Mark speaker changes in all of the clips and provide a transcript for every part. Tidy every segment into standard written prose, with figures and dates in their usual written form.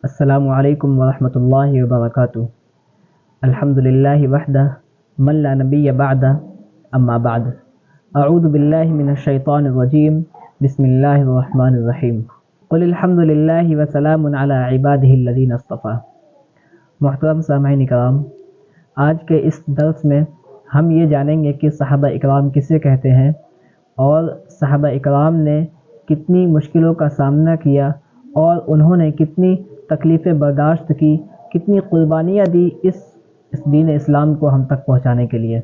Speaker 1: السلام علیکم ورحمۃ اللہ وبرکاتہ۔ الحمد للہ وحدہ من لا نبی بعدہ، اما بعد، اعوذ باللہ من الشیطان الرجیم، بسم اللہ الرحمن الرحیم۔ قل الحمد للہ وسلام علی عبادہ الذین اصطفیٰ۔ محترم سامعین کرام، آج کے اس درس میں ہم یہ جانیں گے کہ صحابہ اکرام کسے کہتے ہیں اور صحابہ اکرام نے کتنی مشکلوں کا سامنا کیا اور انہوں نے کتنی تکلیفیں برداشت کی، کتنی قربانیاں دی اس دین اسلام کو ہم تک پہنچانے کے لیے۔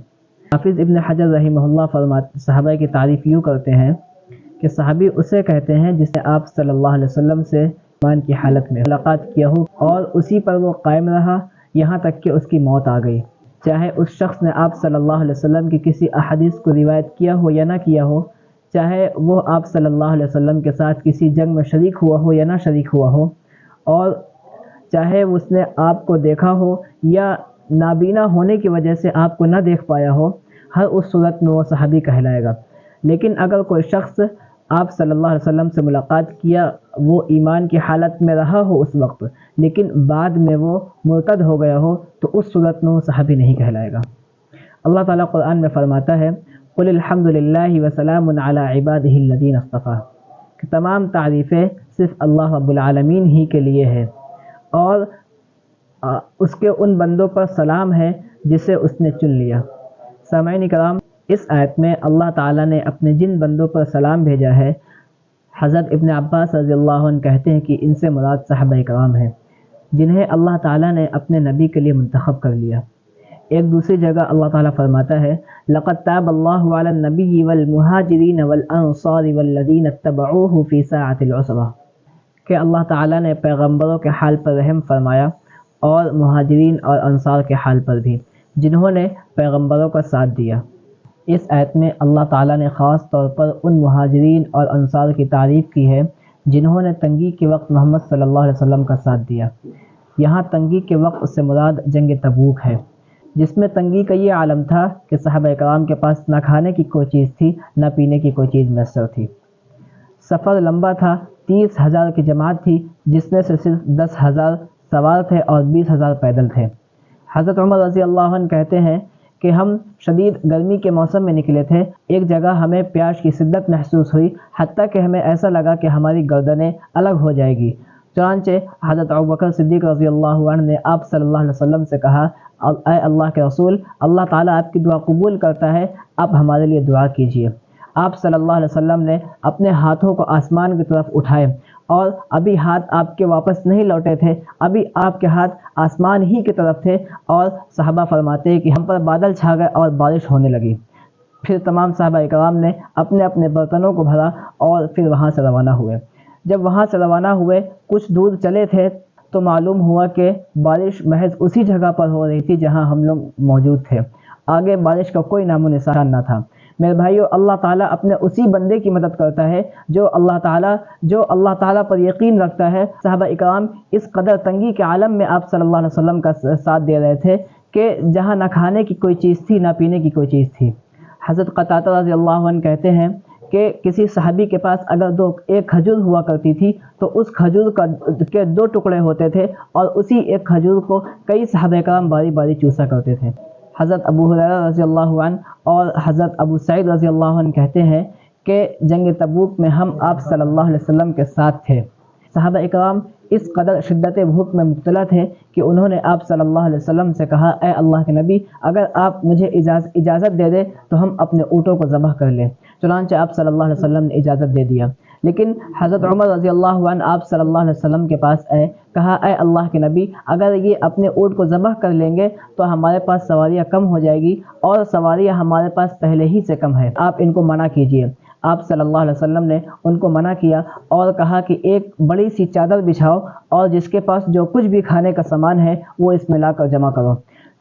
Speaker 1: حافظ ابن حجر رحمہ اللہ فرماتے صحابہ کی تعریف یوں کرتے ہیں کہ صحابی اسے کہتے ہیں جس نے آپ صلی اللہ علیہ وسلم سے ایمان کی حالت میں ملاقات کیا ہو اور اسی پر وہ قائم رہا یہاں تک کہ اس کی موت آ گئی، چاہے اس شخص نے آپ صلی اللہ علیہ وسلم کی کسی احادیث کو روایت کیا ہو یا نہ کیا ہو، چاہے وہ آپ صلی اللہ علیہ وسلم کے ساتھ کسی جنگ میں شریک ہوا ہو یا نہ شریک ہوا ہو، اور چاہے اس نے آپ کو دیکھا ہو یا نابینا ہونے کی وجہ سے آپ کو نہ دیکھ پایا ہو، ہر اس صورت میں وہ صحابی کہلائے گا۔ لیکن اگر کوئی شخص آپ صلی اللہ علیہ وسلم سے ملاقات کیا، وہ ایمان کی حالت میں رہا ہو اس وقت، لیکن بعد میں وہ مرتد ہو گیا ہو، تو اس صورت میں وہ صحابی نہیں کہلائے گا۔ اللہ تعالیٰ قرآن میں فرماتا ہے قل الحمد للہ وسلام علی عبادہ الذین اصطفیٰ، کہ تمام تعریفیں صرف اللہ رب العالمین ہی کے لیے ہے اور اس کے ان بندوں پر سلام ہے جسے اس نے چن لیا۔ سامعین کرام، اس آیت میں اللہ تعالیٰ نے اپنے جن بندوں پر سلام بھیجا ہے، حضرت ابن عباس رضی اللہ عنہ کہتے ہیں کہ ان سے مراد صحابہ کرام ہیں جنہیں اللہ تعالیٰ نے اپنے نبی کے لیے منتخب کر لیا۔ ایک دوسری جگہ اللہ تعالیٰ فرماتا ہے لَقَدْ تَابَ اللَّهُ عَلَى النَّبِيِّ وَالْمُهَاجِرِينَ وَالْأَنصَارِ وَالَّذِينَ اتَّبَعُوهُ فِي سَاعَةِ الْعُسْرَةِ، کہ اللہ تعالیٰ نے پیغمبروں کے حال پر رحم فرمایا اور مہاجرین اور انصار کے حال پر بھی جنہوں نے پیغمبروں کا ساتھ دیا۔ اس آیت میں اللہ تعالیٰ نے خاص طور پر ان مہاجرین اور انصار کی تعریف کی ہے جنہوں نے تنگی کے وقت محمد صلی اللہ علیہ وسلم کا ساتھ دیا۔ یہاں تنگی کے وقت سے مراد جنگ تبوک ہے، جس میں تنگی کا یہ عالم تھا کہ صحابہ کرام کے پاس نہ کھانے کی کوئی چیز تھی، نہ پینے کی کوئی چیز میسر تھی۔ سفر لمبا تھا، 30,000 کی جماعت تھی جس میں سے صرف 10,000 سوار تھے اور 20,000 پیدل تھے۔ حضرت عمر رضی اللہ عنہ کہتے ہیں کہ ہم شدید گرمی کے موسم میں نکلے تھے، ایک جگہ ہمیں پیاس کی شدت محسوس ہوئی، حتیٰ کہ ہمیں ایسا لگا کہ ہماری گردنیں الگ ہو جائے گی۔ چنانچہ حضرت ابوبکر صدیق رضی اللہ عنہ نے آپ صلی اللہ علیہ وسلم سے کہا اے اللہ کے رسول، اللہ تعالیٰ آپ کی دعا قبول کرتا ہے، آپ ہمارے لیے دعا کیجیے۔ آپ صلی اللہ علیہ وسلم نے اپنے ہاتھوں کو آسمان کی طرف اٹھائے اور ابھی ہاتھ آپ کے واپس نہیں لوٹے تھے، ابھی آپ کے ہاتھ آسمان ہی کی طرف تھے، اور صحابہ فرماتے ہیں کہ ہم پر بادل چھا گئے اور بارش ہونے لگی۔ پھر تمام صحابہ اکرام نے اپنے اپنے برتنوں کو بھرا اور پھر وہاں سے روانہ ہوئے۔ جب وہاں سے روانہ ہوئے کچھ دور چلے تھے تو معلوم ہوا کہ بارش محض اسی جگہ پر ہو رہی تھی جہاں ہم لوگ موجود تھے، آگے بارش کا کوئی نام و نشان نہ تھا۔ میرے بھائیو، اللہ تعالیٰ اپنے اسی بندے کی مدد کرتا ہے جو اللہ تعالیٰ پر یقین رکھتا ہے۔ صحابہ اکرام اس قدر تنگی کے عالم میں آپ صلی اللہ علیہ وسلم کا ساتھ دے رہے تھے کہ جہاں نہ کھانے کی کوئی چیز تھی، نہ پینے کی کوئی چیز تھی۔ حضرت قتادہ رضی اللہ عنہ کہتے ہیں کہ کسی صحابی کے پاس اگر ایک کھجور ہوا کرتی تھی تو اس کھجور کے 2 ٹکڑے ہوتے تھے اور اسی ایک کھجور کو کئی صحابہ کرام باری باری چوسا کرتے تھے۔ حضرت ابو ہریرہ رضی اللہ عنہ اور حضرت ابو سعید رضی اللہ عنہ کہتے ہیں کہ جنگ تبوک میں ہم آپ صلی اللہ علیہ وسلم کے ساتھ تھے۔ صحابہ اکرام اس قدر شدت بھوک میں مبتلا تھے کہ انہوں نے آپ صلی اللہ علیہ وسلم سے کہا اے اللہ کے نبی، اگر آپ مجھے اجازت دے دیں تو ہم اپنے اونٹوں کو ذبح کر لیں۔ چنانچہ آپ صلی اللہ علیہ وسلم نے اجازت دے دیا، لیکن حضرت عمر رضی اللہ عنہ آپ صلی اللہ علیہ وسلم کے پاس آئے، کہا اے اللہ کے نبی، اگر یہ اپنے اونٹ کو ذبح کر لیں گے تو ہمارے پاس سواریاں کم ہو جائے گی اور سواریاں ہمارے پاس پہلے ہی سے کم ہے، آپ ان کو منع کیجیے۔ آپ صلی اللہ علیہ وسلم نے ان کو منع کیا اور کہا کہ ایک بڑی سی چادر بچھاؤ اور جس کے پاس جو کچھ بھی کھانے کا سامان ہے وہ اس میں لا کر جمع کرو۔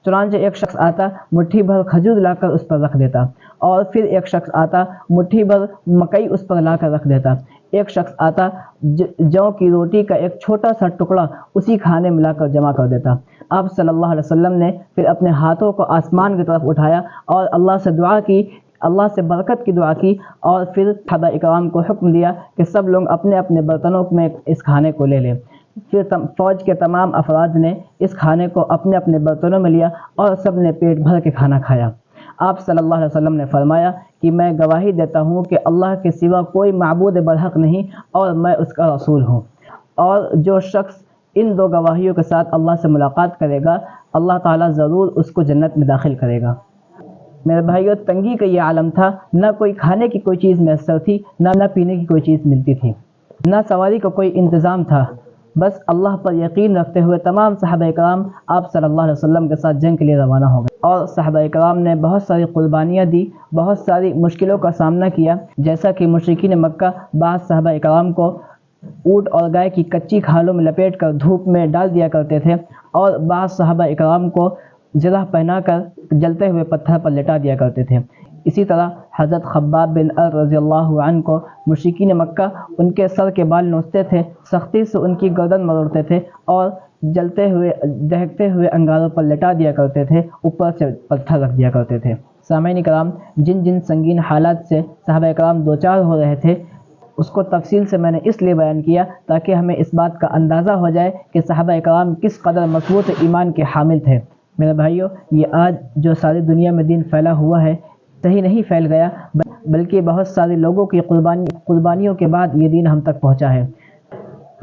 Speaker 1: چنانچہ ایک شخص آتا، مٹھی بھر کھجور لا کر اس پر رکھ دیتا، اور پھر ایک شخص آتا، مٹھی بھر مکئی اس پر لا کر رکھ دیتا، ایک شخص آتا، جو کی روٹی کا ایک چھوٹا سا ٹکڑا اسی کھانے میں لا کر جمع کر دیتا۔ آپ صلی اللہ علیہ وسلم نے پھر اپنے ہاتھوں کو آسمان کی طرف اٹھایا اور اللہ سے دعا کی، اللہ سے برکت کی دعا کی، اور پھر صحابہ اکرام کو حکم دیا کہ سب لوگ اپنے اپنے برتنوں میں اس کھانے کو لے لیں۔ پھر فوج کے تمام افراد نے اس کھانے کو اپنے اپنے برتنوں میں لیا اور سب نے پیٹ بھر کے کھانا کھایا۔ آپ صلی اللہ علیہ وسلم نے فرمایا کہ میں گواہی دیتا ہوں کہ اللہ کے سوا کوئی معبود برحق نہیں اور میں اس کا رسول ہوں، اور جو شخص ان دو گواہیوں کے ساتھ اللہ سے ملاقات کرے گا اللہ تعالیٰ ضرور اس کو جنت میں داخل کرے گا۔ میرے بھائیو، تنگی کا یہ عالم تھا، نہ کوئی کھانے کی کوئی چیز میسر تھی، نہ پینے کی کوئی چیز ملتی تھی، نہ سواری کا کوئی انتظام تھا۔ بس اللہ پر یقین رکھتے ہوئے تمام صحابہ کرام آپ صلی اللہ علیہ وسلم کے ساتھ جنگ کے لیے روانہ ہو گئے، اور صحابہ کرام نے بہت ساری قربانیاں دی، بہت ساری مشکلوں کا سامنا کیا، جیسا کہ مشرکین مکہ بعض صحابہ کرام کو اونٹ اور گائے کی کچی کھالوں میں لپیٹ کر دھوپ میں ڈال دیا کرتے تھے، اور بعض صحابہ اکرام کو زرہ پہنا کر جلتے ہوئے پتھر پر لٹا دیا کرتے تھے۔ اسی طرح حضرت خباب بن ارد رضی اللہ عنہ کو مشرکین مکہ ان کے سر کے بال نوچتے تھے، سختی سے ان کی گردن مروڑتے تھے اور جلتے ہوئے دہکتے ہوئے انگاروں پر لٹا دیا کرتے تھے، اوپر سے پتھر رکھ دیا کرتے تھے۔ سامعین کرام، جن جن سنگین حالات سے صحابہ کرام دوچار ہو رہے تھے اس کو تفصیل سے میں نے اس لیے بیان کیا تاکہ ہمیں اس بات کا اندازہ ہو جائے کہ صحابہ کرام کس قدر مضبوط ایمان کے حامل تھے۔ میرے بھائیو، یہ آج جو ساری دنیا میں دین پھیلا ہوا ہے، صحیح نہیں پھیل گیا، بلکہ بہت سارے لوگوں کی قربانیوں کے بعد یہ دین ہم تک پہنچا ہے۔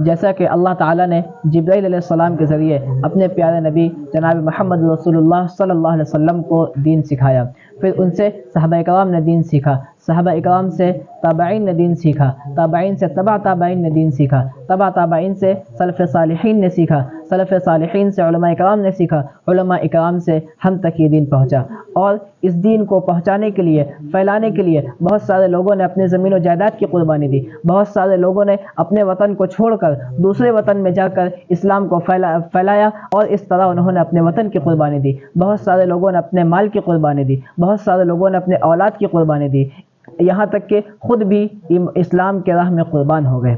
Speaker 1: جیسا کہ اللہ تعالیٰ نے جبرائیل علیہ السلام کے ذریعے اپنے پیارے نبی جناب محمد رسول اللہ صلی اللہ علیہ وسلم کو دین سکھایا، پھر ان سے صحابہ کرام نے دین سیکھا، صحابہ اکرام سے تابعین نے دین سیکھا، تابعین سے تبع تابعین نے دین سیکھا، تبع تابعین سے سلف صالحین نے سیکھا، سلف صالحین سے علماء اکرام نے سیکھا، علماء اکرام سے ہم تک یہ دین پہنچا۔ اور اس دین کو پہنچانے کے لیے، پھیلانے کے لیے بہت سارے لوگوں نے اپنے زمین و جائیداد کی قربانی دی، بہت سارے لوگوں نے اپنے وطن کو چھوڑ کر دوسرے وطن میں جا کر اسلام کو پھیلایا، اور اس طرح انہوں نے اپنے وطن کی قربانی دی، بہت سارے لوگوں نے اپنے مال کی قربانی دی، بہت سارے لوگوں نے اپنے اولاد کی قربانی دی، یہاں تک کہ خود بھی اسلام کے راہ میں قربان ہو گئے۔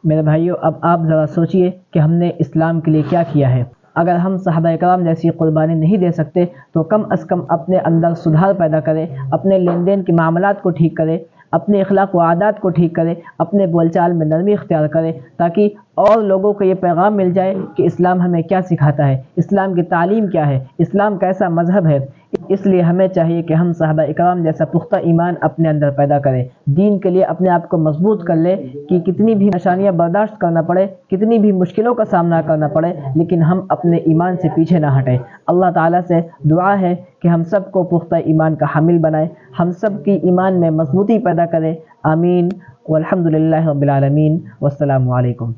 Speaker 1: میرے بھائیو، اب آپ ذرا سوچئے کہ ہم نے اسلام کے لیے کیا کیا ہے۔ اگر ہم صحابہ کرام جیسی قربانی نہیں دے سکتے تو کم از کم اپنے اندر سدھار پیدا کرے، اپنے لین دین کے معاملات کو ٹھیک کرے، اپنے اخلاق و عادات کو ٹھیک کرے، اپنے بول چال میں نرمی اختیار کرے، تاکہ اور لوگوں کو یہ پیغام مل جائے کہ اسلام ہمیں کیا سکھاتا ہے، اسلام کی تعلیم کیا ہے، اسلام کیسا مذہب ہے۔ اس لیے ہمیں چاہیے کہ ہم صحابہ اکرام جیسا پختہ ایمان اپنے اندر پیدا کریں، دین کے لیے اپنے آپ کو مضبوط کر لے کہ کتنی بھی پریشانیاں برداشت کرنا پڑے، کتنی بھی مشکلوں کا سامنا کرنا پڑے، لیکن ہم اپنے ایمان سے پیچھے نہ ہٹیں۔ اللہ تعالیٰ سے دعا ہے کہ ہم سب کو پختہ ایمان کا حامل بنائے، ہم سب کی ایمان میں مضبوطی پیدا کرے۔ آمین، والحمد للہ رب العالمین، والسلام علیکم۔